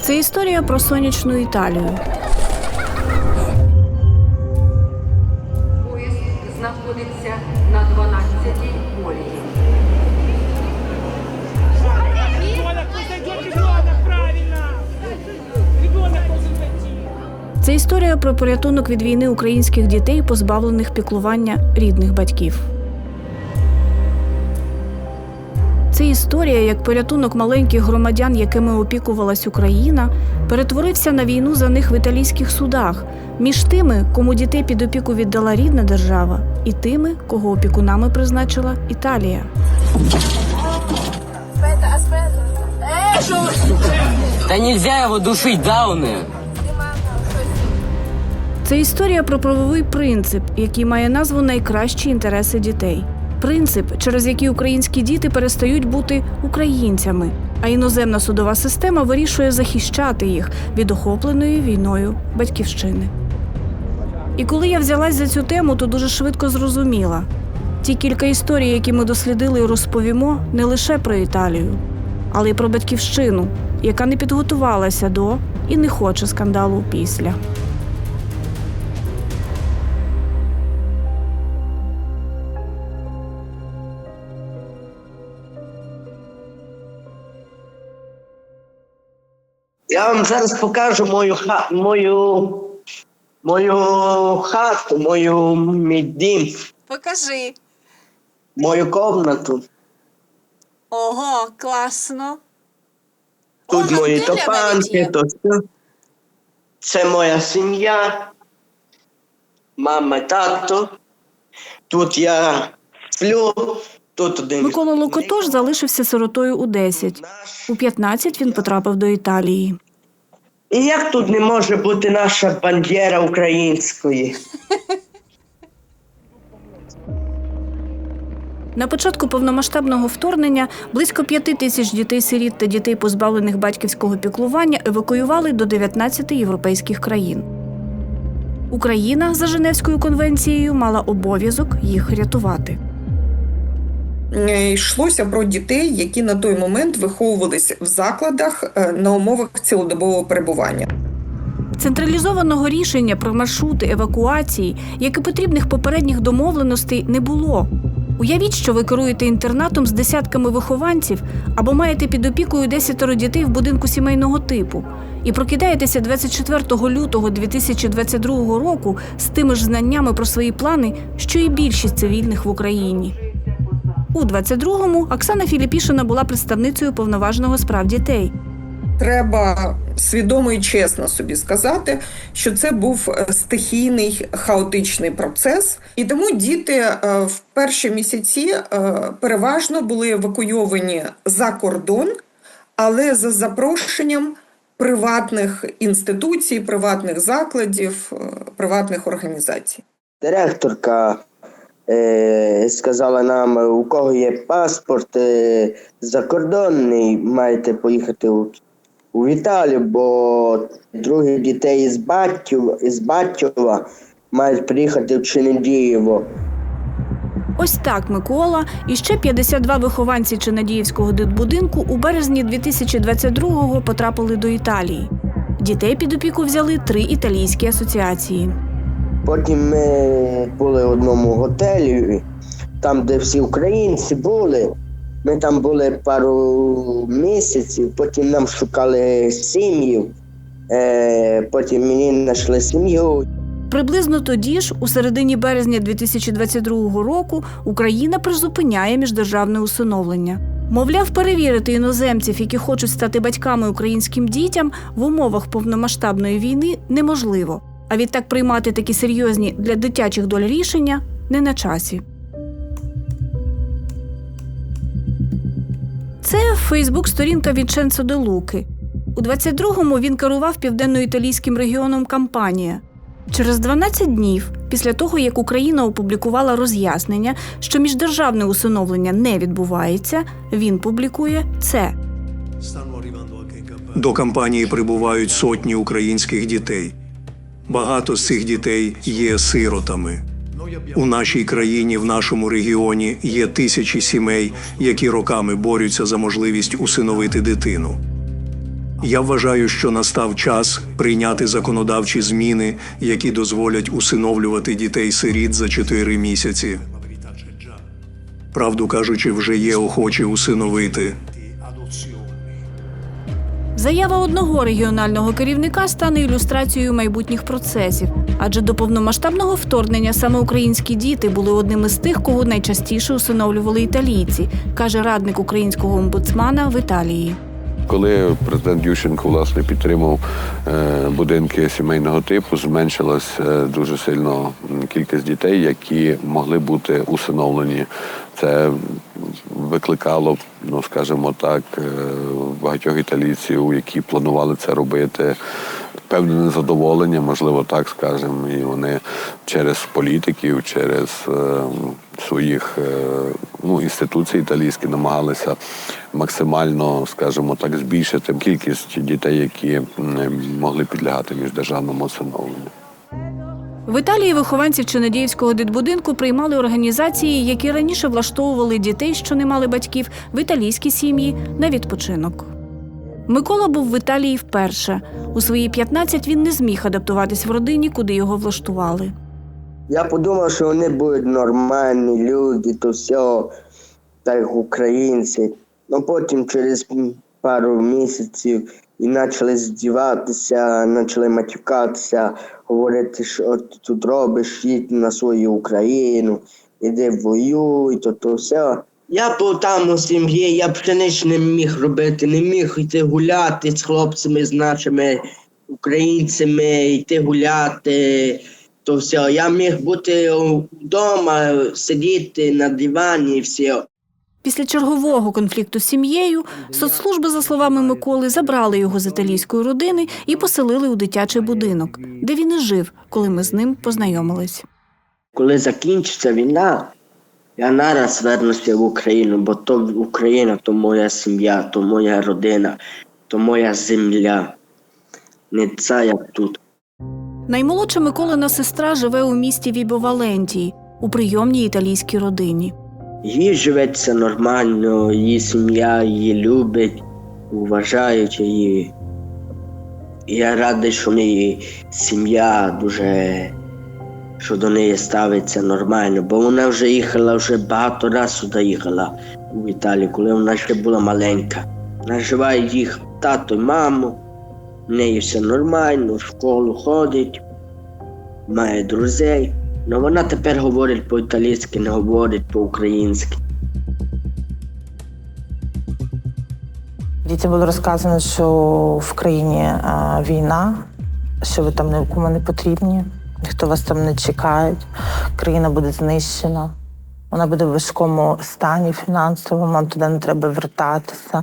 Це історія про сонячну Італію. Поїзд знаходиться на 12-й колії. Це історія про порятунок від війни українських дітей, позбавлених піклування рідних батьків. Це історія, як порятунок маленьких громадян, якими опікувалась Україна, перетворився на війну за них в італійських судах між тими, кому дітей під опіку віддала рідна держава, і тими, кого опікунами призначила Італія. Да нельзя его душить, Дауны! Це історія про правовий принцип, який має назву «Найкращі інтереси дітей». Принцип, через який українські діти перестають бути українцями, а іноземна судова система вирішує захищати їх від охопленої війною батьківщини. І коли я взялась за цю тему, то дуже швидко зрозуміла. Ті кілька історій, які ми дослідили і розповімо, не лише про Італію, але й про батьківщину, яка не підготувалася до і не хоче скандалу після. Я вам зараз покажу мою хату, мій дім, Покажи. мою кімнату. Ого, класно. Тут О, мої готель топанки, навіть є. то все. Це моя сім'я, мама, тато. Тут я сплю, тут один. Микола Локотош залишився сиротою у 10. У 15 він потрапив до Італії. І як тут не може бути наша бандера української? На початку повномасштабного вторгнення близько 5 тисяч дітей-сиріт та дітей, позбавлених батьківського піклування, евакуювали до 19 європейських країн. Україна за Женевською конвенцією мала обов'язок їх рятувати. Йшлося про дітей, які на той момент виховувалися в закладах на умовах цілодобового перебування. Централізованого рішення про маршрути евакуації, як і потрібних попередніх домовленостей, не було. Уявіть, що ви керуєте інтернатом з десятками вихованців або маєте під опікою 10 дітей в будинку сімейного типу і прокидаєтеся 24 лютого 2022 року з тими ж знаннями про свої плани, що і більшість цивільних в Україні. У 22-му Оксана Філіпішина була представницею повноважного з прав дітей. Треба свідомо і чесно собі сказати, що це був стихійний, хаотичний процес. І тому діти в перші місяці переважно були евакуйовані за кордон, але за запрошенням приватних інституцій, приватних закладів, приватних організацій. Директорка сказала нам, у кого є паспорт закордонний, маєте поїхати у Італію, бо другі дітей із Батькова мають приїхати в Чинадієво. Ось так Микола і ще 52 вихованці Чинадіївського дитбудинку у березні 2022-го потрапили до Італії. Дітей під опіку взяли 3 італійські асоціації. Потім ми були в одному готелі, там, де всі українці були. Ми там були пару місяців, потім нам шукали сім'ю, потім мені знайшли сім'ю. Приблизно тоді ж, у середині березня 2022 року, Україна призупиняє міждержавне усиновлення. Мовляв, перевірити іноземців, які хочуть стати батьками українським дітям, в умовах повномасштабної війни неможливо. А відтак приймати такі серйозні для дитячих доль рішення не на часі. Це фейсбук-сторінка Вінченцо де Луки. У 22-му він керував південно-італійським регіоном Кампанія. Через 12 днів, після того, як Україна опублікувала роз'яснення, що міждержавне усиновлення не відбувається, він публікує це. До Кампанії прибувають сотні українських дітей. Багато з цих дітей є сиротами. У нашій країні, в нашому регіоні є тисячі сімей, які роками борються за можливість усиновити дитину. Я вважаю, що настав час прийняти законодавчі зміни, які дозволять усиновлювати дітей-сиріт за 4 місяці. Правду кажучи, вже є охочі усиновити. Заява одного регіонального керівника стане ілюстрацією майбутніх процесів. Адже до повномасштабного вторгнення саме українські діти були одним із тих, кого найчастіше усиновлювали італійці, каже радник українського омбудсмана в Італії. Коли президент Ющенко, власне, підтримав будинки сімейного типу, зменшилась дуже сильно кількість дітей, які могли бути усиновлені. Це викликало, ну, скажімо так, багатьох італійців, які планували це робити, певне незадоволення, можливо, так скажемо, і вони через політиків, через своїх інституцій італійські намагалися максимально, скажімо так, збільшити кількість дітей, які могли підлягати міждержавному усиновленню. В Італії вихованців Чинадіївського дитбудинку приймали організації, які раніше влаштовували дітей, що не мали батьків, в італійські сім'ї на відпочинок. Микола був в Італії вперше. У свої 15 він не зміг адаптуватись в родині, куди його влаштували. Я подумав, що вони будуть нормальні люди, то все, так як українці. Ну потім через пару місяців і почали здіватися, почали матюкатися, говорити, що ти тут робиш, їдь на свою Україну, іди воюй, то все. Я був там у сім'ї, я б ще ніч не міг робити, не міг йти гуляти з хлопцями, з нашими українцями, йти гуляти, то все. Я міг бути вдома, сидіти на дивані і все. Після чергового конфлікту з сім'єю соцслужби, за словами Миколи, забрали його з італійської родини і поселили у дитячий будинок, де він і жив, коли ми з ним познайомились. Коли закінчиться війна, я нараз вернуся в Україну, бо то Україна, то моя сім'я, то моя родина, то моя земля. Не це, як тут. Наймолодша Миколина сестра живе у місті Вібо Валентії, у прийомній італійській родині. Їй живеться нормально, її сім'я її любить, вважають її. І я радий, що в неї сім'я дуже, що до неї ставиться нормально, бо вона вже їхала, вже багато разів сюди їхала в Італію, коли вона ще була маленька. Наживає їх тато і маму, в неї все нормально, в школу ходить, має друзей. Але вона тепер говорить по-італійськи, не говорить по-українськи. Дітям було розказано, що в країні війна, що ви там нікому не потрібні, ніхто вас там не чекає, країна буде знищена, вона буде в важкому стані фінансовому, вам туди не треба вертатися.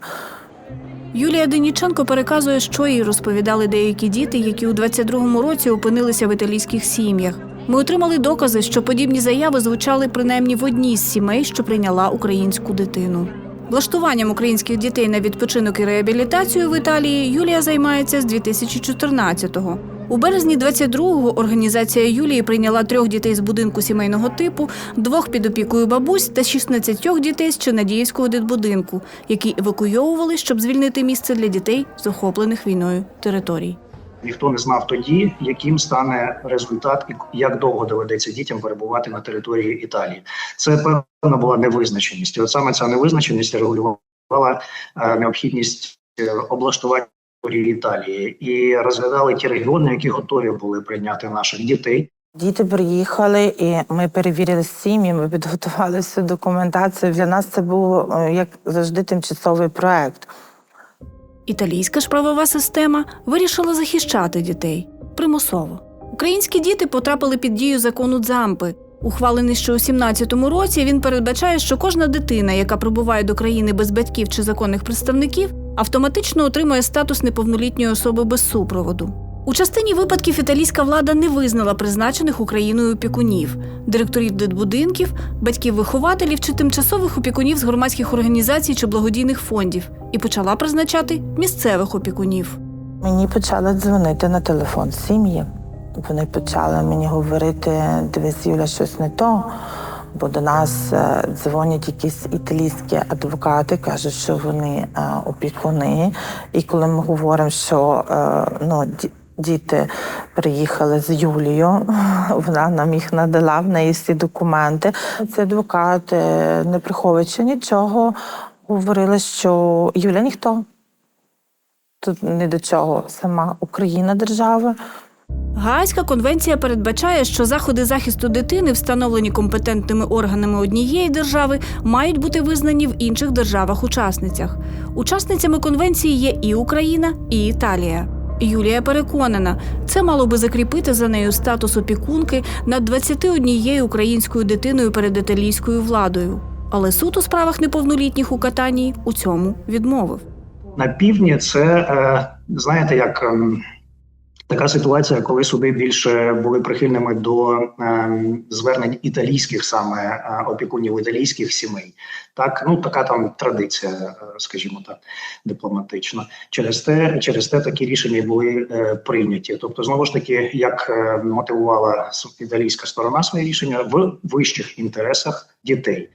Юлія Деніченко переказує, що їй розповідали деякі діти, які у 22-му році опинилися в італійських сім'ях. Ми отримали докази, що подібні заяви звучали принаймні в одній з сімей, що прийняла українську дитину. Влаштуванням українських дітей на відпочинок і реабілітацію в Італії Юлія займається з 2014-го. У березні 22-го організація Юлії прийняла 3 дітей з будинку сімейного типу, 2 під опікою бабусь та 16 дітей з Чинадіївського дитбудинку, які евакуйовували, щоб звільнити місце для дітей з охоплених війною територій. Ніхто не знав тоді, яким стане результат і як довго доведеться дітям перебувати на території Італії. Це, певно, була невизначеність. І от саме ця невизначеність регулювала необхідність облаштування території Італії. І розглядали ті регіони, які готові були прийняти наших дітей. Діти приїхали, і ми перевірили сім'ї, ми підготували всю документацію. Для нас це був, як завжди, тимчасовий проект. Італійська ж правова система вирішила захищати дітей примусово. Українські діти потрапили під дію закону Дзампи. Ухвалений ще у 17-му році, він передбачає, що кожна дитина, яка прибуває до країни без батьків чи законних представників, автоматично отримує статус неповнолітньої особи без супроводу. У частині випадків італійська влада не визнала призначених Україною опікунів – директорів дитбудинків, батьків-вихователів чи тимчасових опікунів з громадських організацій чи благодійних фондів і почала призначати місцевих опікунів. Мені почали дзвонити на телефон сім'ї. Вони почали мені говорити: дивись, Юля, щось не то. Бо до нас дзвонять якісь італійські адвокати, кажуть, що вони опікуни. І коли ми говоримо, що діти приїхали з Юлією, вона нам їх надала, в неї всі документи. Ці адвокати, не приховуючи нічого, говорили, що Юля ніхто. Тут ні до чого. Сама Україна держава. Гаазька конвенція передбачає, що заходи захисту дитини, встановлені компетентними органами однієї держави, мають бути визнані в інших державах-учасницях. Учасницями конвенції є і Україна, і Італія. Юлія переконана, це мало би закріпити за нею статус опікунки над 21 українською дитиною перед італійською владою. Але суд у справах неповнолітніх у Катанії у цьому відмовив. На півдні це, знаєте, як така ситуація, коли суди більше були прихильними до звернень італійських саме опікунів італійських сімей. Так, така там традиція, скажімо так, дипломатична. Через те такі рішення були прийняті. Тобто, знову ж таки, як мотивувала італійська сторона своє рішення в вищих інтересах дітей.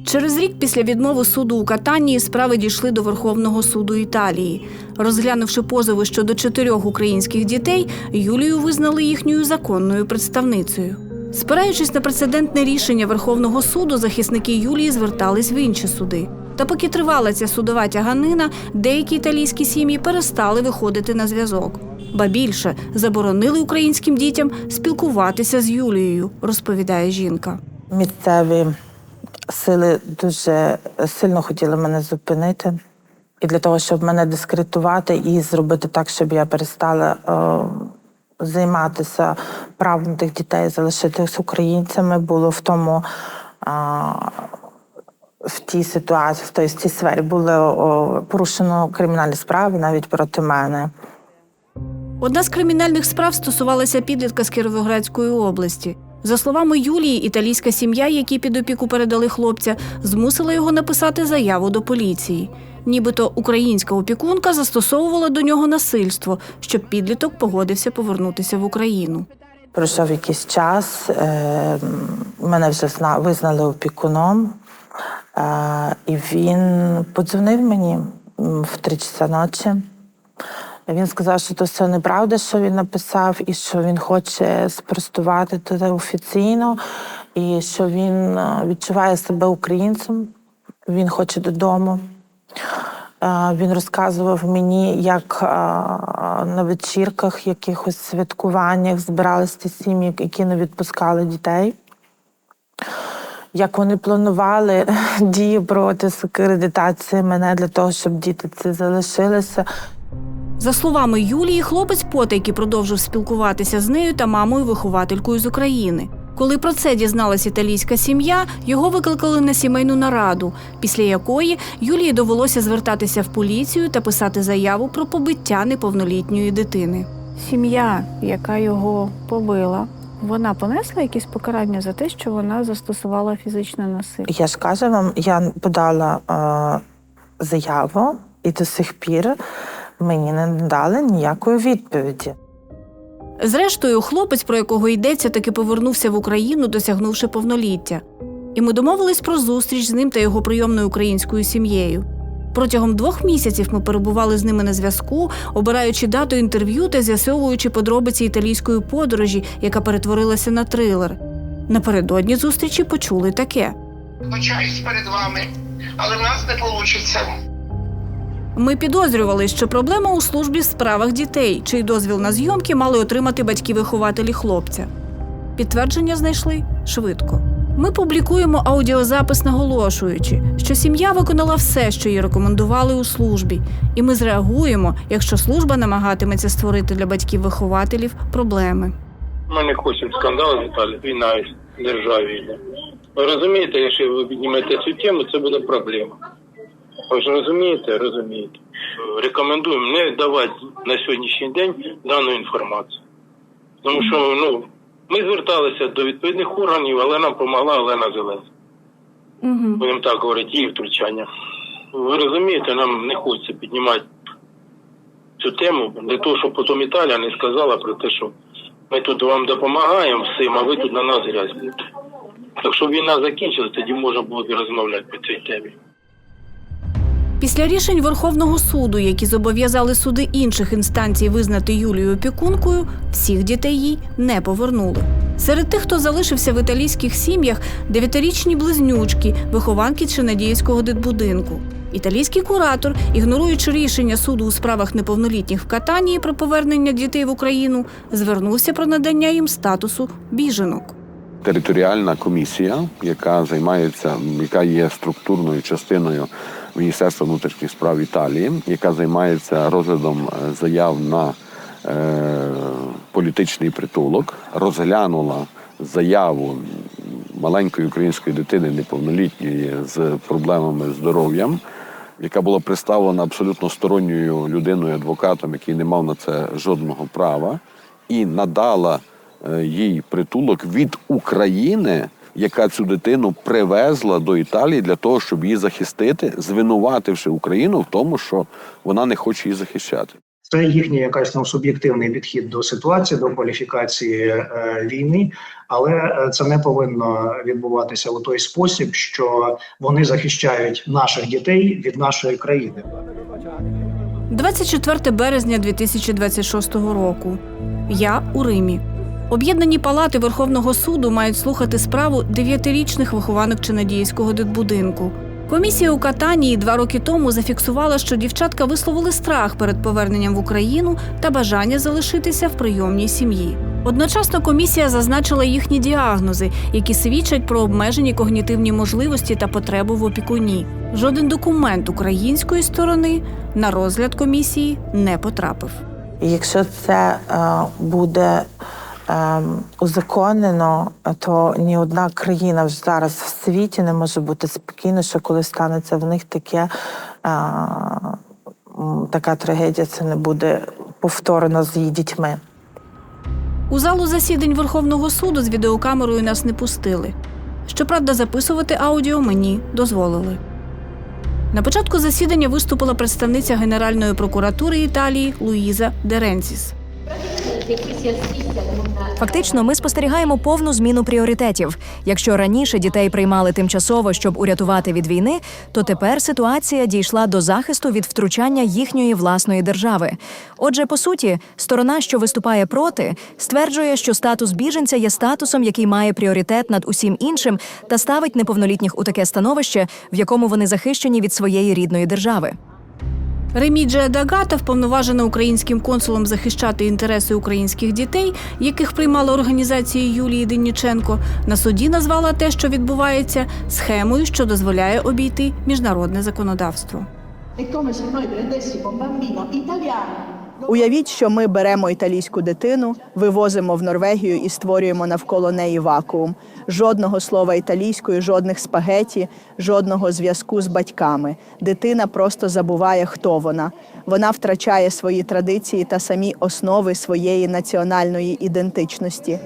Через рік після відмови суду у Катанії справи дійшли до Верховного суду Італії. Розглянувши позови щодо 4 українських дітей, Юлію визнали їхньою законною представницею. Спираючись на прецедентне рішення Верховного суду, захисники Юлії звертались в інші суди. Та поки тривала ця судова тяганина, деякі італійські сім'ї перестали виходити на зв'язок. Ба більше, заборонили українським дітям спілкуватися з Юлією, розповідає жінка. Місцеві сили дуже сильно хотіли мене зупинити. І для того, щоб мене дискредитувати і зробити так, щоб я перестала займатися правом тих дітей, залишитись українцями, було в тій ситуації, в тій сфері було порушено кримінальні справи навіть проти мене. Одна з кримінальних справ стосувалася підлітка з Кіровоградської області. За словами Юлії, італійська сім'я, якій під опіку передали хлопця, змусила його написати заяву до поліції. Нібито українська опікунка застосовувала до нього насильство, щоб підліток погодився повернутися в Україну. Пройшов якийсь час, мене вже визнали опікуном, і він подзвонив мені в 3 часа ночі. Він сказав, що це все неправда, що він написав, і що він хоче спростувати це офіційно, і що він відчуває себе українцем, він хоче додому. Він розказував мені, як на вечірках, якихось святкуваннях збиралися ті сім'ї, які не відпускали дітей. Як вони планували дії проти акредитації мене для того, щоб діти ці залишилися. За словами Юлії, хлопець потайки продовжив спілкуватися з нею та мамою-вихователькою з України. Коли про це дізналась італійська сім'я, його викликали на сімейну нараду, після якої Юлії довелося звертатися в поліцію та писати заяву про побиття неповнолітньої дитини. Сім'я, яка його побила, вона понесла якісь покарання за те, що вона застосувала фізичне насилля? Я ж кажу вам, я подала заяву, і до сих пір мені не дали ніякої відповіді. Зрештою, хлопець, про якого йдеться, таки повернувся в Україну, досягнувши повноліття. І ми домовились про зустріч з ним та його прийомною українською сім'єю. Протягом 2 місяців ми перебували з ними на зв'язку, обираючи дату інтерв'ю та з'ясовуючи подробиці італійської подорожі, яка перетворилася на трилер. Напередодні зустрічі почули таке. Вибачаюсь перед вами, але в нас не вийде. Ми підозрювали, що проблема у службі в справах дітей, чий дозвіл на зйомки мали отримати батьки-вихователі хлопця. Підтвердження знайшли швидко. Ми публікуємо аудіозапис, наголошуючи, що сім'я виконала все, що їй рекомендували у службі, і ми зреагуємо, якщо служба намагатиметься створити для батьків-вихователів проблеми. Ми не хочемо скандалу, Віталій, війна в державі йде. Ви розумієте, якщо ви піднімете цю тему, це буде проблема. Ви ж розумієте? Розумієте. Рекомендуємо не давати на сьогоднішній день дану інформацію. Тому що, ми зверталися до відповідних органів, але нам допомогла Олена Зеленська. Будемо так говорити, її втручання. Ви розумієте, нам не хочеться піднімати цю тему для того, щоб потім Італія не сказала про те, що ми тут вам допомагаємо всім, а ви тут на нас грязь будете. Так що війна закінчилась, тоді можна було б розмовляти по цій темі. Після рішень Верховного суду, які зобов'язали суди інших інстанцій визнати Юлію опікункою, всіх дітей їй не повернули. Серед тих, хто залишився в італійських сім'ях, 9-річні близнючки, вихованки Чинадіївського дитбудинку. Італійський куратор, ігноруючи рішення суду у справах неповнолітніх в Катанії про повернення дітей в Україну, звернувся про надання їм статусу біженок. Територіальна комісія, яка є структурною частиною Міністерства внутрішніх справ Італії, яка займається розглядом заяв на політичний притулок, розглянула заяву маленької української дитини неповнолітньої з проблемами з здоров'ям, яка була представлена абсолютно сторонньою людиною, адвокатом, який не мав на це жодного права, і надала їй притулок від України, яка цю дитину привезла до Італії для того, щоб її захистити, звинувативши Україну в тому, що вона не хоче її захищати. Це їхній якийсь суб'єктивний підхід до ситуації, до кваліфікації війни, але це не повинно відбуватися у той спосіб, що вони захищають наших дітей від нашої країни. 24 березня 2026 року. Я у Римі. Об'єднані палати Верховного суду мають слухати справу 9-річних вихованок Чинадіївського дитбудинку. Комісія у Катанії 2 роки тому зафіксувала, що дівчатка висловили страх перед поверненням в Україну та бажання залишитися в прийомній сім'ї. Одночасно комісія зазначила їхні діагнози, які свідчать про обмежені когнітивні можливості та потребу в опікуні. Жоден документ української сторони на розгляд комісії не потрапив. І якщо це буде узаконено, то ні одна країна вже зараз в світі не може бути спокійна, що коли станеться в них така трагедія, це не буде повторено з її дітьми. У залу засідань Верховного суду з відеокамерою нас не пустили. Щоправда, записувати аудіо мені дозволили. На початку засідання виступила представниця Генеральної прокуратури Італії Луїза Де Ренціс. Фактично, ми спостерігаємо повну зміну пріоритетів. Якщо раніше дітей приймали тимчасово, щоб урятувати від війни, то тепер ситуація дійшла до захисту від втручання їхньої власної держави. Отже, по суті, сторона, що виступає проти, стверджує, що статус біженця є статусом, який має пріоритет над усім іншим та ставить неповнолітніх у таке становище, в якому вони захищені від своєї рідної держави. Реміджія Д'Агата, вповноважена українським консулом захищати інтереси українських дітей, яких приймала організація Юлії Денніченко, на суді назвала те, що відбувається, схемою, що дозволяє обійти міжнародне законодавство. Уявіть, що ми беремо італійську дитину, вивозимо в Норвегію і створюємо навколо неї вакуум. Жодного слова італійською, жодних спагеті, жодного зв'язку з батьками. Дитина просто забуває, хто вона. Вона втрачає свої традиції та самі основи своєї національної ідентичності.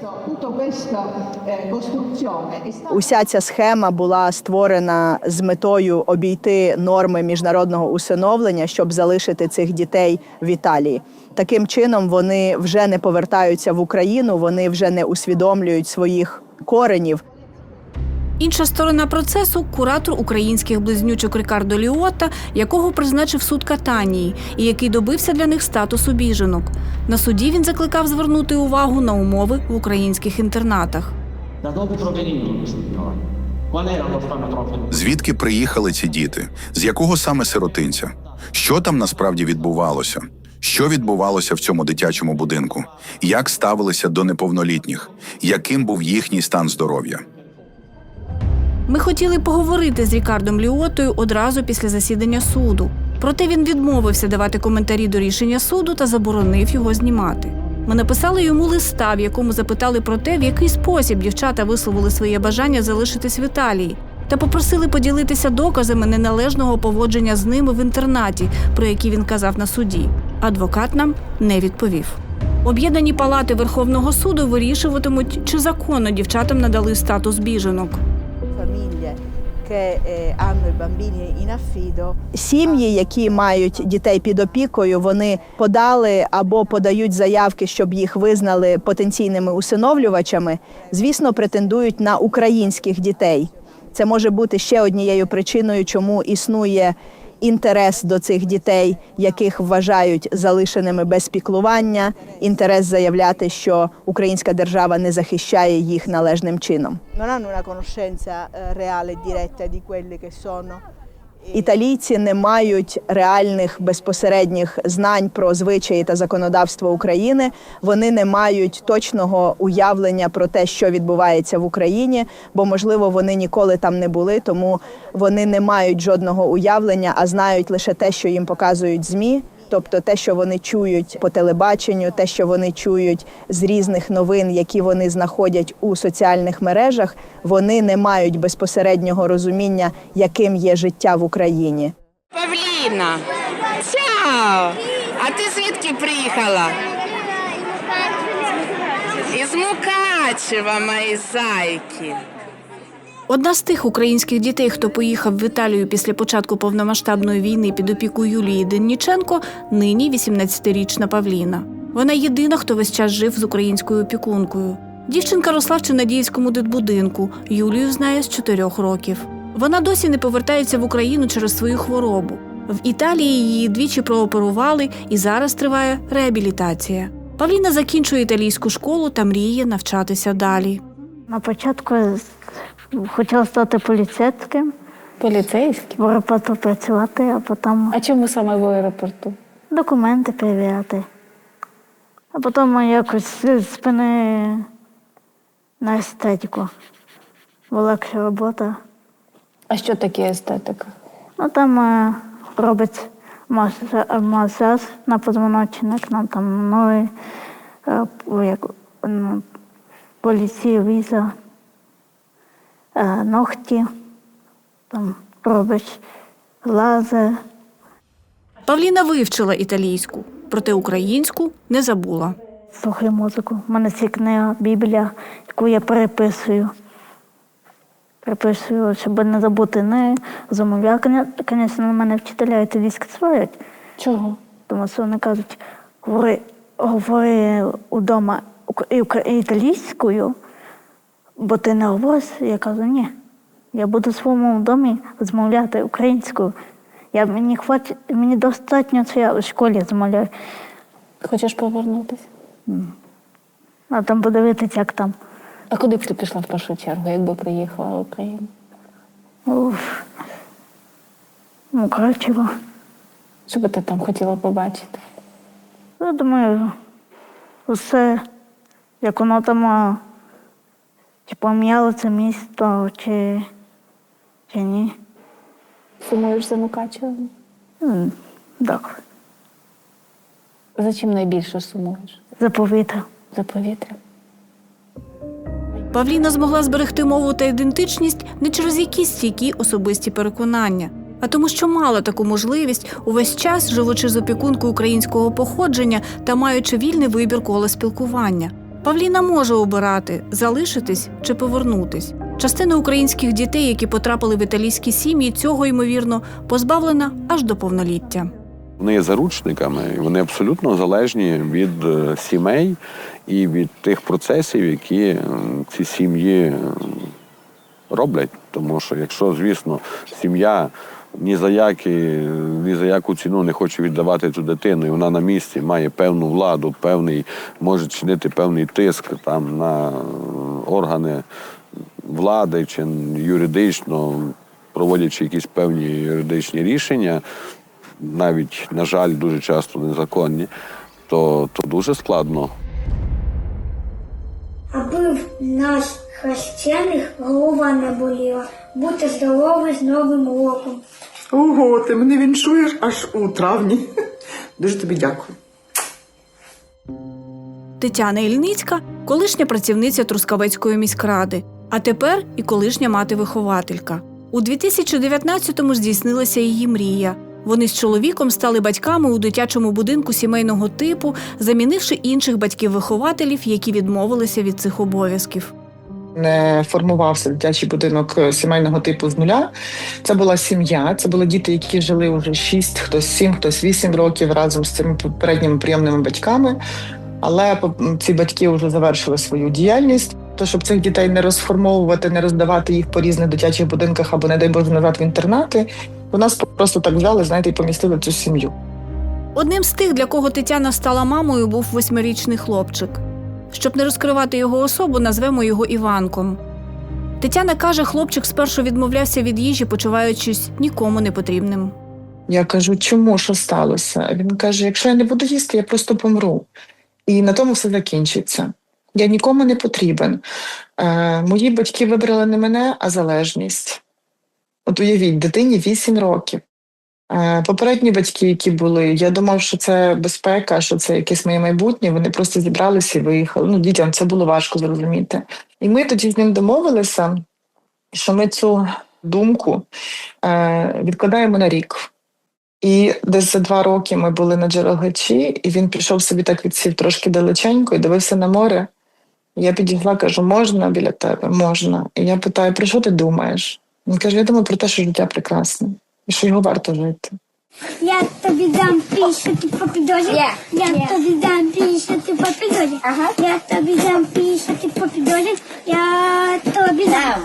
Уся ця схема була створена з метою обійти норми міжнародного усиновлення, щоб залишити цих дітей в Італії. Таким чином вони вже не повертаються в Україну, вони вже не усвідомлюють своїх коренів. Інша сторона процесу – куратор українських близнючок Рікардо Ліотта, якого призначив суд Катанії, і який добився для них статусу біженок. На суді він закликав звернути увагу на умови в українських інтернатах. Звідки приїхали ці діти? З якого саме сиротинця? Що там насправді відбувалося? Що відбувалося в цьому дитячому будинку? Як ставилися до неповнолітніх? Яким був їхній стан здоров'я? Ми хотіли поговорити з Рікардом Ліоттою одразу після засідання суду. Проте він відмовився давати коментарі до рішення суду та заборонив його знімати. Ми написали йому листа, в якому запитали про те, в який спосіб дівчата висловили своє бажання залишитись в Італії, та попросили поділитися доказами неналежного поводження з ними в інтернаті, про які він казав на суді. Адвокат нам не відповів. Об'єднані палати Верховного суду вирішуватимуть, чи законно дівчатам надали статус біженок. Сім'ї, які мають дітей під опікою, вони подали або подають заявки, щоб їх визнали потенційними усиновлювачами, звісно, претендують на українських дітей. Це може бути ще однією причиною, чому існує інтерес до цих дітей, яких вважають залишеними без піклування, інтерес заявляти, що українська держава не захищає їх належним чином. Італійці не мають реальних безпосередніх знань про звичаї та законодавство України. Вони не мають точного уявлення про те, що відбувається в Україні, бо, можливо, вони ніколи там не були, тому вони не мають жодного уявлення, а знають лише те, що їм показують ЗМІ, тобто те, що вони чують по телебаченню, те, що вони чують з різних новин, які вони знаходять у соціальних мережах, вони не мають безпосереднього розуміння, яким є життя в Україні. Павліна, чао! А ти звідки приїхала? Із Мукачева, мої зайки. Одна з тих українських дітей, хто поїхав в Італію після початку повномасштабної війни під опіку Юлії Денніченко, нині 18-річна Павліна. Вона єдина, хто весь час жив з українською опікункою. Дівчинка росла в Чинадіївському дитбудинку. Юлію знає з 4 років. Вона досі не повертається в Україну через свою хворобу. В Італії її двічі прооперували і зараз триває реабілітація. Павліна закінчує італійську школу та мріє навчатися далі. На початку хотіла стати поліцейським. Поліцейським? В аеропорту працювати, а потім... А чому саме в аеропорту? Документи перевіряти. А потім якось спини на естетику. Була легша робота. А що таке естетика? Ну, там робить масаж на позвоночник, там ноги, поліція, віза, ногті, там робить лазер. Павліна вивчила італійську, проте українську не забула. Слухаю музику. У мене є книга, Біблія, яку я переписую. Щоб не забути, не замовляю. Звісно, на мене вчителя італійські сварять. Чого? Тому що вони кажуть, говори вдома італійською, бо ти не говориш. Я кажу, ні. Я буду в своєму домі розмовляти українською. Мені достатньо, що я в школі розмовляю. Хочеш повернутися? А там подивитися, як там. А куди б ти пішла в першу чергу, якби приїхала в Україну? Мукачево. Що би ти там хотіла побачити? Я думаю, усе, як воно там, чи пом'яло це місто, чи ні. Сумуєш за Мукачевом? Так. За чим найбільше сумуєш? За повітря. За повітря. Павліна змогла зберегти мову та ідентичність не через якісь стійкі особисті переконання, а тому, що мала таку можливість увесь час, живучи з опікункою українського походження та маючи вільний вибір кола спілкування. Павліна може обирати – залишитись чи повернутись. Частина українських дітей, які потрапили в італійські сім'ї, цього, ймовірно, позбавлена аж до повноліття. Вони є заручниками, і вони абсолютно залежні від сімей і від тих процесів, які ці сім'ї роблять. Тому що якщо, звісно, сім'я ні за яку ціну не хоче віддавати цю дитину, і вона на місці має певну владу, може чинити певний тиск там, на органи влади чи юридично, проводячи якісь певні юридичні рішення, навіть, на жаль, дуже часто незаконні, то дуже складно. Аби в нас хрещених голова не боліла. Будьте здорові з Новим роком. Ого, ти мене віншуєш аж у травні. Дуже тобі дякую. Тетяна Ільницька – колишня працівниця Трускавецької міськради, а тепер і колишня мати-вихователька. У 2019-му здійснилася її мрія. Вони з чоловіком стали батьками у дитячому будинку сімейного типу, замінивши інших батьків-вихователів, які відмовилися від цих обов'язків. Не формувався дитячий будинок сімейного типу з нуля. Це була сім'я, це були діти, які жили вже 6, хтось 7, хтось 8 років разом з цими попередніми прийомними батьками. Але ці батьки вже завершили свою діяльність. То, щоб цих дітей не розформовувати, не роздавати їх по різних дитячих будинках або, не дай Боже, назад в інтернати, у нас просто так взяли, знаєте, і помістили цю сім'ю. Одним з тих, для кого Тетяна стала мамою, був 8-річний хлопчик. Щоб не розкривати його особу, назвемо його Іванком. Тетяна каже, хлопчик спершу відмовлявся від їжі, почуваючись нікому не потрібним. Я кажу, чому, що сталося? Він каже, якщо я не буду їсти, я просто помру. І на тому все закінчиться. Я нікому не потрібен. Мої батьки вибрали не мене, а залежність. От уявіть, дитині 8 років. Попередні батьки, які були, я думав, що це безпека, що це якесь моє майбутнє, вони просто зібралися і виїхали. Ну, дітям це було важко зрозуміти. І ми тоді з ним домовилися, що ми цю думку відкладаємо на рік. І десь за 2 роки ми були на Джерелгачі, і він пішов собі так відсів трошки далеченько і дивився на море. Я підійшла, кажу, можна біля тебе? Можна. І я питаю, про що ти думаєш? Він каже, я думаю про те, що життя прекрасне, і що його варто жити. Я тобі дам пішити по підозі. Я тобі дам пішити по підозі. Я тобі дам пішити по підозі. Я тобі дам.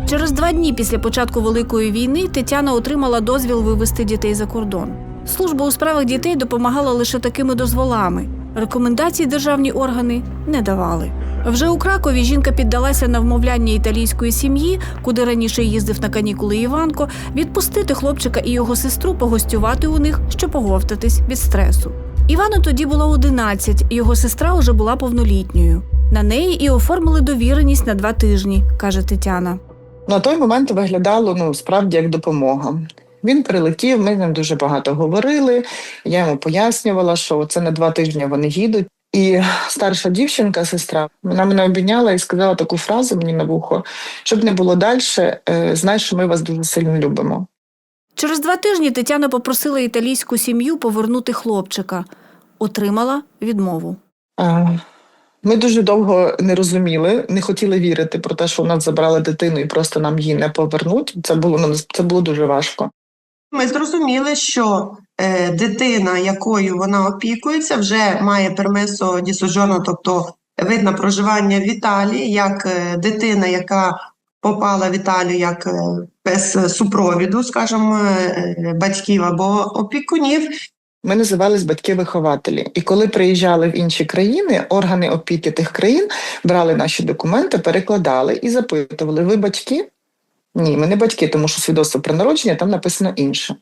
Через 2 дні після початку Великої війни Тетяна отримала дозвіл вивезти дітей за кордон. Служба у справах дітей допомагала лише такими дозволами. Рекомендацій державні органи не давали. Вже у Кракові жінка піддалася на вмовляння італійської сім'ї, куди раніше їздив на канікули Іванко, відпустити хлопчика і його сестру погостювати у них, щоб оговтатись від стресу. Івану тоді було 11, його сестра уже була повнолітньою. На неї і оформили довіреність на 2 тижні, каже Тетяна. На той момент виглядало, справді, як допомога. Він прилетів, ми з ним дуже багато говорили, я йому пояснювала, що це на 2 тижні вони їдуть. І старша дівчинка, сестра, вона мене обійняла і сказала таку фразу мені на вухо, щоб не було далі, знай, що ми вас дуже сильно любимо. Через 2 тижні Тетяна попросила італійську сім'ю повернути хлопчика. Отримала відмову. Ми дуже довго не розуміли, не хотіли вірити про те, що у нас забрали дитину і просто нам її не повернуть. Це було дуже важко. Ми зрозуміли, що дитина, якою вона опікується, вже має пермесо ді соджорно, тобто вид на проживання в Італії, як дитина, яка попала в Італію як без супровіду, скажімо, батьків або опікунів. Ми називались батьки-вихователі. І коли приїжджали в інші країни, органи опіки тих країн брали наші документи, перекладали і запитували, ви батьки? Ні, ми не батьки, тому що свідоцтво про народження там написано інше.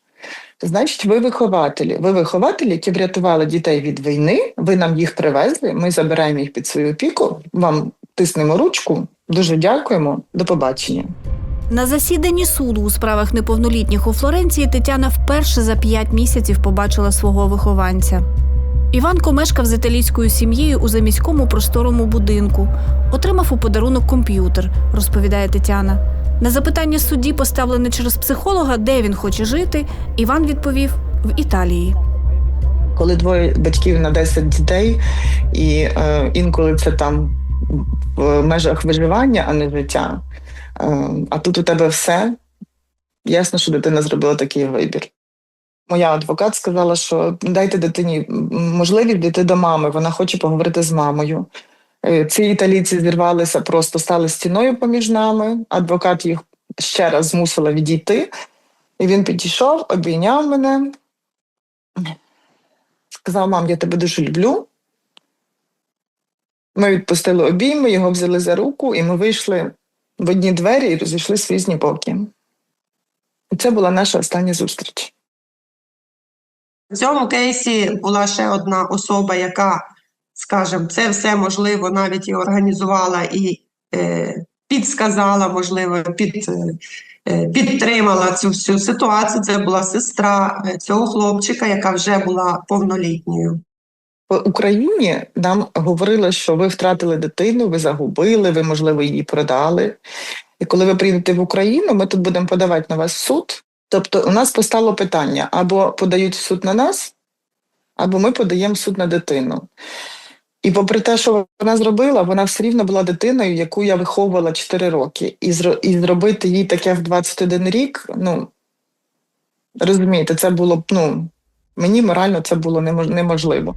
Значить, ви вихователі. Ви вихователі, які врятували дітей від війни, ви нам їх привезли, ми забираємо їх під свою опіку, вам тиснемо ручку, дуже дякуємо, до побачення. На засіданні суду у справах неповнолітніх у Флоренції Тетяна вперше за 5 місяців побачила свого вихованця. Іванко мешкав з італійською сім'єю у заміському просторому будинку. Отримав у подарунок комп'ютер, розповідає Тетяна. На запитання судді, поставлене через психолога, де він хоче жити, Іван відповів – в Італії. Коли 2 батьків на 10 дітей, і інколи це там в межах виживання, а не життя, а тут у тебе все, ясно, що дитина зробила такий вибір. Моя адвокат сказала, що дайте дитині можливість дійти до мами, вона хоче поговорити з мамою. Ці італійці зірвалися, просто стали стіною поміж нами, адвокат їх ще раз змусила відійти, і він підійшов, обійняв мене, сказав, мам, я тебе дуже люблю. Ми відпустили обійми, його взяли за руку, і ми вийшли в одні двері і розійшлися в різні боки. І це була наша остання зустріч. В цьому кейсі була ще одна особа, яка, скажімо, це все, можливо, навіть і організувала, і підсказала, можливо, підтримала цю всю ситуацію. Це була сестра цього хлопчика, яка вже була повнолітньою. В Україні нам говорили, що ви втратили дитину, ви загубили, ви, можливо, її продали. І коли ви приїдете в Україну, ми тут будемо подавати на вас в суд. Тобто у нас постало питання, або подають в суд на нас, або ми подаємо в суд на дитину. І попри те, що вона зробила, вона все рівно була дитиною, яку я виховувала 4 роки. І зробити їй таке в 21 рік, розумієте, це було мені морально це було неможливо.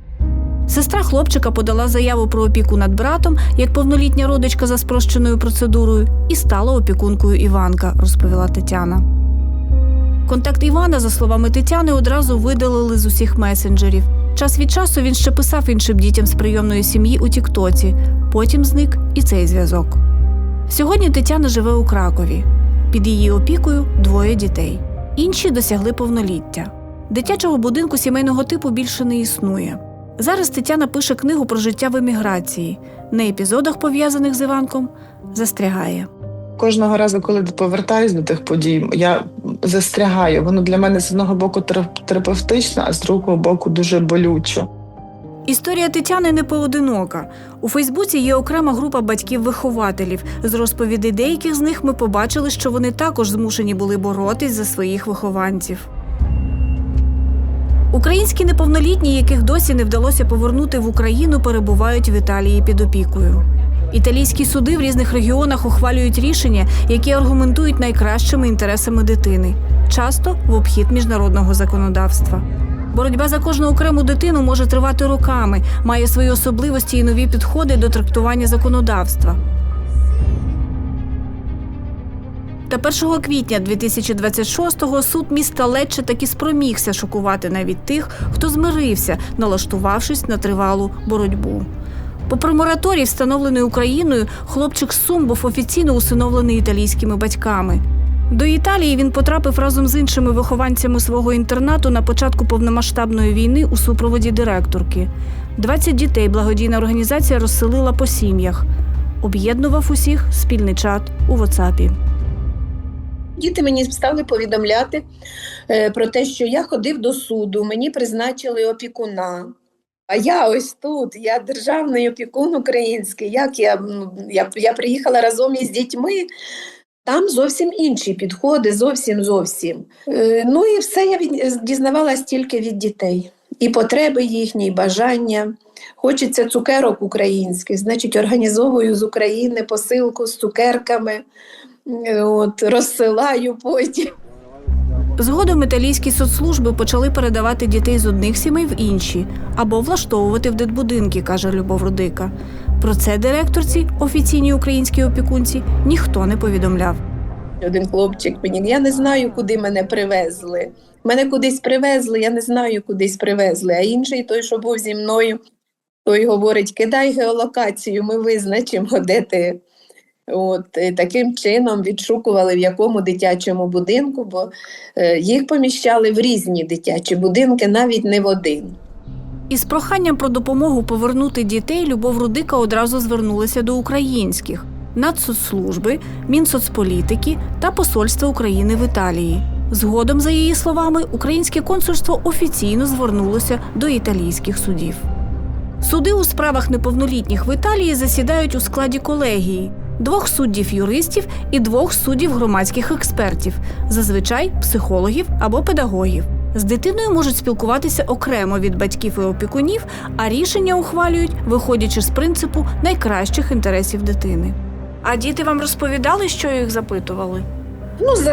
Сестра хлопчика подала заяву про опіку над братом, як повнолітня родичка за спрощеною процедурою, і стала опікункою Іванка, розповіла Тетяна. Контакт Івана, за словами Тетяни, одразу видалили з усіх месенджерів. Час від часу він ще писав іншим дітям з прийомної сім'ї у Тіктоці. Потім зник і цей зв'язок. Сьогодні Тетяна живе у Кракові. Під її опікою 2 дітей. Інші досягли повноліття. Дитячого будинку сімейного типу більше не існує. Зараз Тетяна пише книгу про життя в еміграції. На епізодах, пов'язаних з Іванком, застрягає. Кожного разу, коли повертаюсь до тих подій, я застрягаю. Воно для мене з одного боку терапевтично, а з другого боку дуже болюче. Історія Тетяни не поодинока. У Фейсбуці є окрема група батьків-вихователів. З розповідей деяких з них ми побачили, що вони також змушені були боротись за своїх вихованців. Українські неповнолітні, яких досі не вдалося повернути в Україну, перебувають в Італії під опікою. Італійські суди в різних регіонах ухвалюють рішення, які аргументують найкращими інтересами дитини, часто в обхід міжнародного законодавства. Боротьба за кожну окрему дитину може тривати роками, має свої особливості і нові підходи до трактування законодавства. Та 1 квітня 2026-го суд міста Лечче таки спромігся шокувати навіть тих, хто змирився, налаштувавшись на тривалу боротьбу. Попри мораторій, встановлений Україною, хлопчик з Сум був офіційно усиновлений італійськими батьками. До Італії він потрапив разом з іншими вихованцями свого інтернату на початку повномасштабної війни у супроводі директорки. 20 дітей благодійна організація розселила по сім'ях. Об'єднував усіх спільний чат у WhatsApp. Діти мені стали повідомляти про те, що я ходив до суду, мені призначили опікуна. А я ось тут, я державний опікун український, я приїхала разом із дітьми, там зовсім інші підходи, зовсім. Ну і все я дізнавалась тільки від дітей. І потреби їхні, і бажання. Хочеться цукерок українських, значить організовую з України посилку з цукерками, розсилаю потім. Згодом італійські соцслужби почали передавати дітей з одних сімей в інші або влаштовувати в дитбудинки, каже Любов Рудика. Про це директорці, офіційній українській опікунці, ніхто не повідомляв. Один хлопчик мені, я не знаю, куди мене привезли. Мене кудись привезли, я не знаю, кудись привезли. А інший, той, що був зі мною, той говорить, кидай геолокацію, ми визначимо, де ти. Таким чином відшукували, в якому дитячому будинку, бо їх поміщали в різні дитячі будинки, навіть не в один. Із проханням про допомогу повернути дітей Любов Рудика одразу звернулася до українських – Нацсоцслужби, Мінсоцполітики та Посольства України в Італії. Згодом, за її словами, українське консульство офіційно звернулося до італійських судів. Суди у справах неповнолітніх в Італії засідають у складі колегії – 2 суддів-юристів і 2 суддів-громадських експертів, зазвичай психологів або педагогів. З дитиною можуть спілкуватися окремо від батьків і опікунів, а рішення ухвалюють, виходячи з принципу найкращих інтересів дитини. А діти вам розповідали, що їх запитували?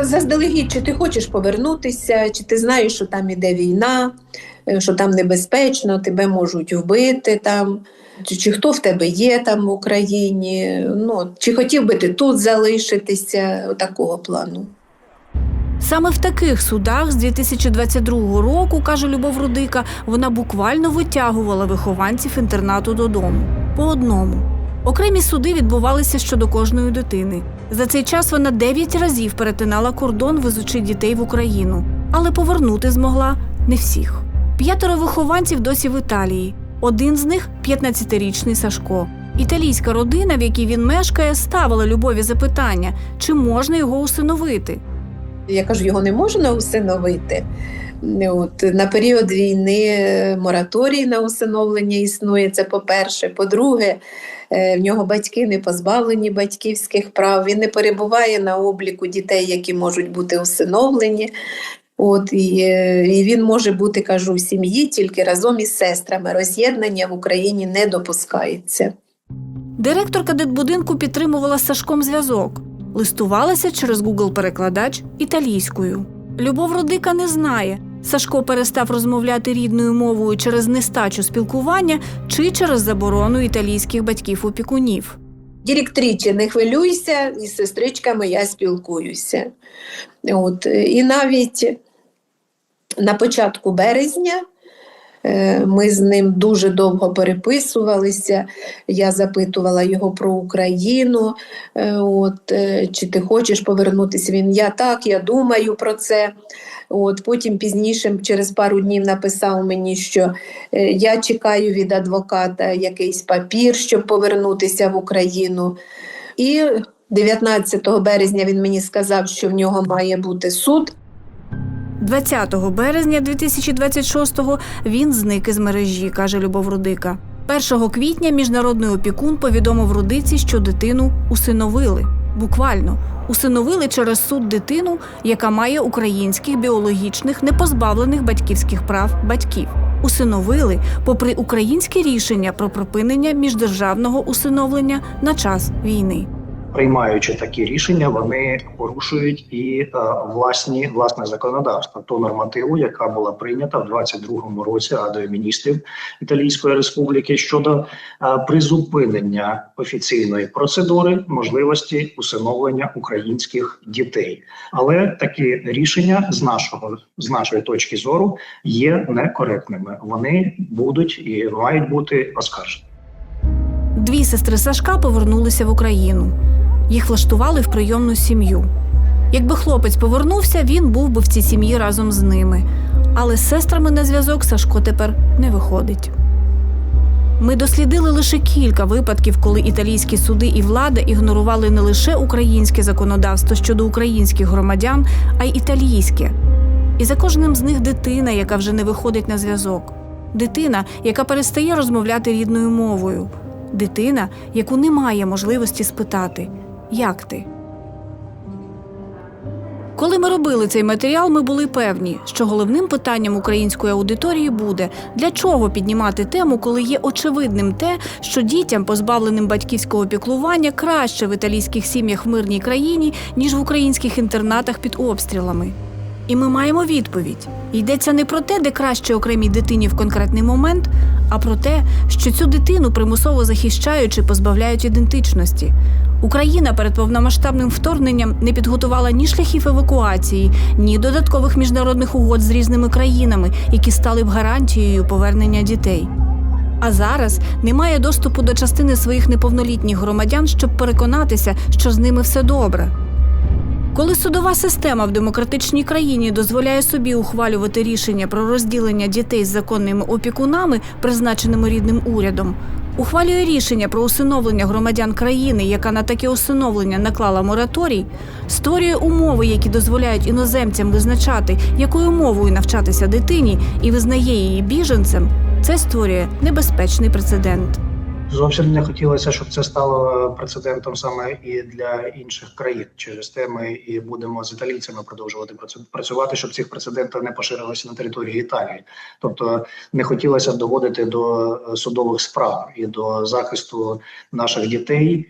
Заздалегідь, чи ти хочеш повернутися, чи ти знаєш, що там іде війна, що там небезпечно, тебе можуть вбити там, чи хто в тебе є там в Україні, чи хотів би ти тут залишитися, такого плану. Саме в таких судах з 2022 року, каже Любов Рудика, вона буквально витягувала вихованців інтернату додому. По одному. Окремі суди відбувалися щодо кожної дитини. За цей час вона 9 разів перетинала кордон, везучи дітей в Україну. Але повернути змогла не всіх. 5 вихованців досі в Італії. Один з них – 15-річний Сашко. Італійська родина, в якій він мешкає, ставила Любові запитання, чи можна його усиновити. Я кажу, його не можна усиновити. На період війни мораторій на усиновлення існує, це по-перше. По-друге, в нього батьки не позбавлені батьківських прав, він не перебуває на обліку дітей, які можуть бути усиновлені. І він може бути, кажу, в сім'ї тільки разом із сестрами. Роз'єднання в Україні не допускається. Директорка дитбудинку підтримувала з Сашком зв'язок. Листувалася через Google-перекладач італійською. Любов Рудика не знає, Сашко перестав розмовляти рідною мовою через нестачу спілкування чи через заборону італійських батьків-опікунів. Директриче, не хвилюйся, із сестричками я спілкуюся. І навіть на початку березня ми з ним дуже довго переписувалися. Я запитувала його про Україну, чи ти хочеш повернутися. Він, я думаю про це. Потім пізніше, через пару днів, написав мені, що я чекаю від адвоката якийсь папір, щоб повернутися в Україну. І 19 березня він мені сказав, що в нього має бути суд. 20 березня 2026-го він зник із мережі, каже Любов Рудика. 1 квітня міжнародний опікун повідомив Рудиці, що дитину усиновили. Буквально. Усиновили через суд дитину, яка має українських біологічних, непозбавлених батьківських прав батьків. Усиновили, попри українське рішення про припинення міждержавного усиновлення на час війни. Приймаючи такі рішення, вони порушують і власне законодавство, ту нормативу, яка була прийнята в 22-му році Радою міністрів Італійської Республіки щодо призупинення офіційної процедури можливості усиновлення українських дітей. Але такі рішення з нашої точки зору є некоректними. Вони будуть і мають бути оскаржені. 2 сестри Сашка повернулися в Україну. Їх влаштували в прийомну сім'ю. Якби хлопець повернувся, він був би в цій сім'ї разом з ними. Але з сестрами на зв'язок Сашко тепер не виходить. Ми дослідили лише кілька випадків, коли італійські суди і влада ігнорували не лише українське законодавство щодо українських громадян, а й італійське. І за кожним з них дитина, яка вже не виходить на зв'язок. Дитина, яка перестає розмовляти рідною мовою. Дитина, яку немає можливості спитати «Як ти?». Коли ми робили цей матеріал, ми були певні, що головним питанням української аудиторії буде для чого піднімати тему, коли є очевидним те, що дітям, позбавленим батьківського піклування, краще в італійських сім'ях в мирній країні, ніж в українських інтернатах під обстрілами. І ми маємо відповідь. Йдеться не про те, де краще окремій дитині в конкретний момент, а про те, що цю дитину примусово захищають чи позбавляють ідентичності. Україна перед повномасштабним вторгненням не підготувала ні шляхів евакуації, ні додаткових міжнародних угод з різними країнами, які стали б гарантією повернення дітей. А зараз немає доступу до частини своїх неповнолітніх громадян, щоб переконатися, що з ними все добре. Коли судова система в демократичній країні дозволяє собі ухвалювати рішення про розділення дітей з законними опікунами, призначеними рідним урядом, ухвалює рішення про усиновлення громадян країни, яка на таке усиновлення наклала мораторій, створює умови, які дозволяють іноземцям визначати, якою мовою навчатися дитині, і визнає її біженцем, це створює небезпечний прецедент. Зовсім не хотілося, щоб це стало прецедентом саме і для інших країн. Через те ми і будемо з італійцями продовжувати працювати, щоб цих прецедентів не поширилося на території Італії. Тобто не хотілося доводити до судових справ і до захисту наших дітей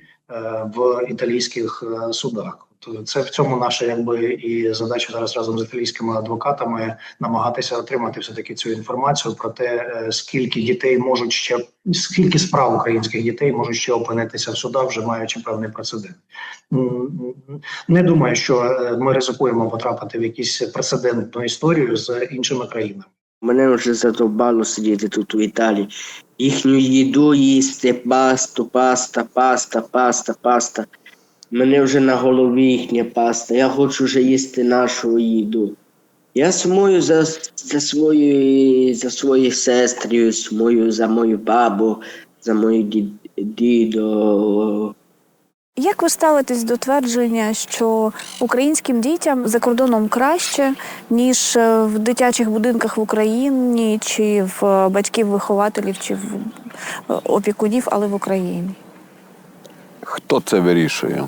в італійських судах. Це в цьому наша і задача зараз разом з італійськими адвокатами намагатися отримати все-таки цю інформацію про те, скільки справ українських дітей можуть ще опинитися в судах, вже маючи певний прецедент. Не думаю, що ми ризикуємо потрапити в якусь прецедентну історію з іншими країнами. Мене вже задовбало сидіти тут у Італії. Їхню їду їсти, паста. Мене вже на голові їхня паста. Я хочу вже їсти нашу їду. Я сумую за свою сестру, сумую за мою бабу, за мою дідо. Як ви ставитесь до твердження, що українським дітям за кордоном краще, ніж в дитячих будинках в Україні, чи в батьків-вихователів, чи в опікунів, але в Україні? Хто це вирішує,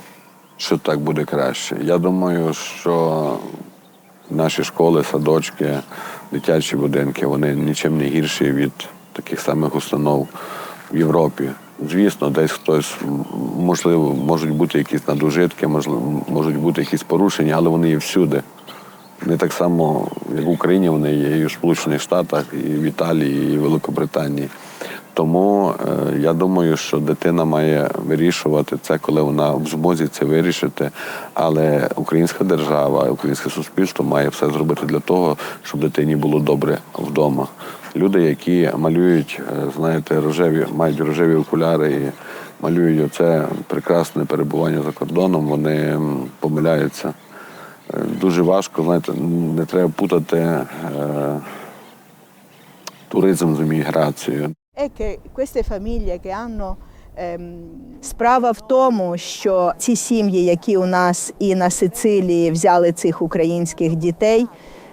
що так буде краще? Я думаю, що Наші школи, садочки, дитячі будинки, вони нічим не гірші від таких самих установ в Європі. Звісно, десь хтось, можливо, можуть бути якісь надужитки, можуть бути якісь порушення, але вони є всюди. Не так само, як в Україні, вони є і в Сполучених Штатах, і в Італії, і в Великобританії. Тому я думаю, що дитина має вирішувати це, коли вона в змозі це вирішити. Але українська держава, українське суспільство має все зробити для того, щоб дитині було добре вдома. Люди, які малюють, знаєте, мають рожеві окуляри і малюють оце прекрасне перебування за кордоном, вони помиляються. Дуже важко, знаєте, не треба путати туризм з еміграцією. Справа в тому, що ці сім'ї, які у нас і на Сицилії взяли цих українських дітей,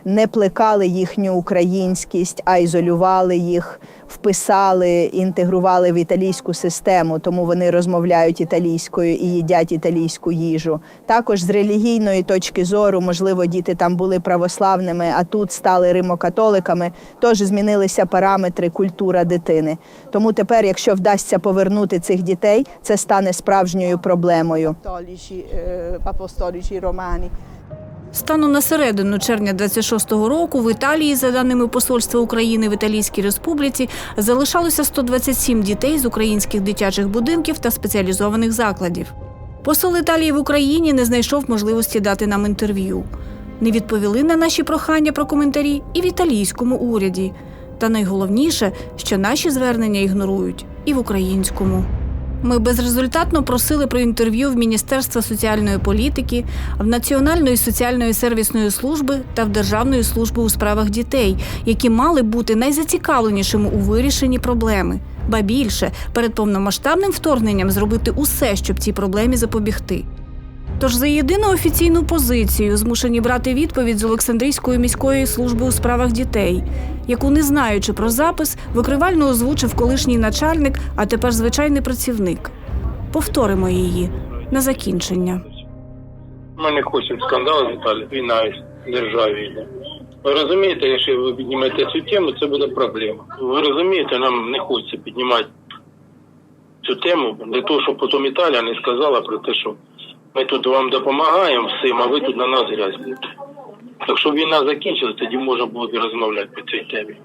не плекали їхню українськість, а ізолювали їх, вписали, інтегрували в італійську систему, тому вони розмовляють італійською і їдять італійську їжу. Також з релігійної точки зору, можливо, діти там були православними, а тут стали римокатоликами, теж змінилися параметри, культура дитини. Тому тепер, якщо вдасться повернути цих дітей, це стане справжньою проблемою. Станом на середину червня 26-го року в Італії, за даними Посольства України в Італійській Республіці, залишалося 127 дітей з українських дитячих будинків та спеціалізованих закладів. Посол Італії в Україні не знайшов можливості дати нам інтерв'ю. Не відповіли на наші прохання про коментарі і в італійському уряді. Та найголовніше, що наші звернення ігнорують і в українському. Ми безрезультатно просили про інтерв'ю в Міністерства соціальної політики, в Національної соціальної сервісної служби та в Державної служби у справах дітей, які мали бути найзацікавленішими у вирішенні проблеми. Ба більше, перед повномасштабним вторгненням зробити усе, щоб цій проблемі запобігти. Тож за єдину офіційну позицію змушені брати відповідь з Олександрійської міської служби у справах дітей, яку, не знаючи про запис, викривально озвучив колишній начальник, а тепер звичайний працівник. Повторимо її на закінчення. Ми не хочемо скандалу, Віталій. Війна в державі йде. Ви розумієте, якщо ви піднімете цю тему, це буде проблема. Ви розумієте, нам не хочеться піднімати цю тему для того, щоб потім Італія не сказала про те, що ми тут вам допомагаємо всім, а ви тут на нас грязь будете. Так що війна закінчилась, тоді можна буде розмовляти по цій темі.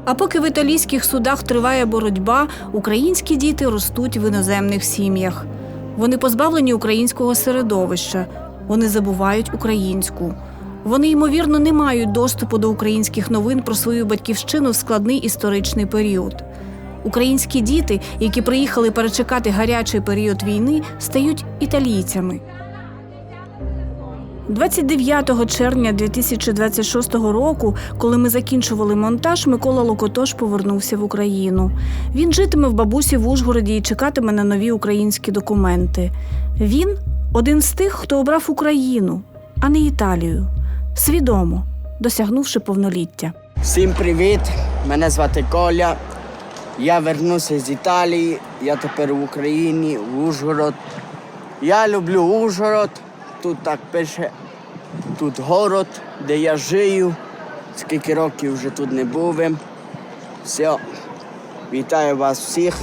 А поки в італійських судах триває боротьба, українські діти ростуть в іноземних сім'ях. Вони позбавлені українського середовища, вони забувають українську. Вони, ймовірно, не мають доступу до українських новин про свою батьківщину в складний історичний період. Українські діти, які приїхали перечекати гарячий період війни, стають італійцями. 29 червня 2026 року, коли ми закінчували монтаж, Микола Локотош повернувся в Україну. Він житиме в бабусі в Ужгороді і чекатиме на нові українські документи. Він – один з тих, хто обрав Україну, а не Італію. Свідомо, досягнувши повноліття. Всім привіт! Мене звати Коля. Я вернувся з Італії, я тепер в Україні, в Ужгород. Я люблю Ужгород, тут так пише, тут город, де я жию, скільки років вже тут не був. Все, вітаю вас всіх.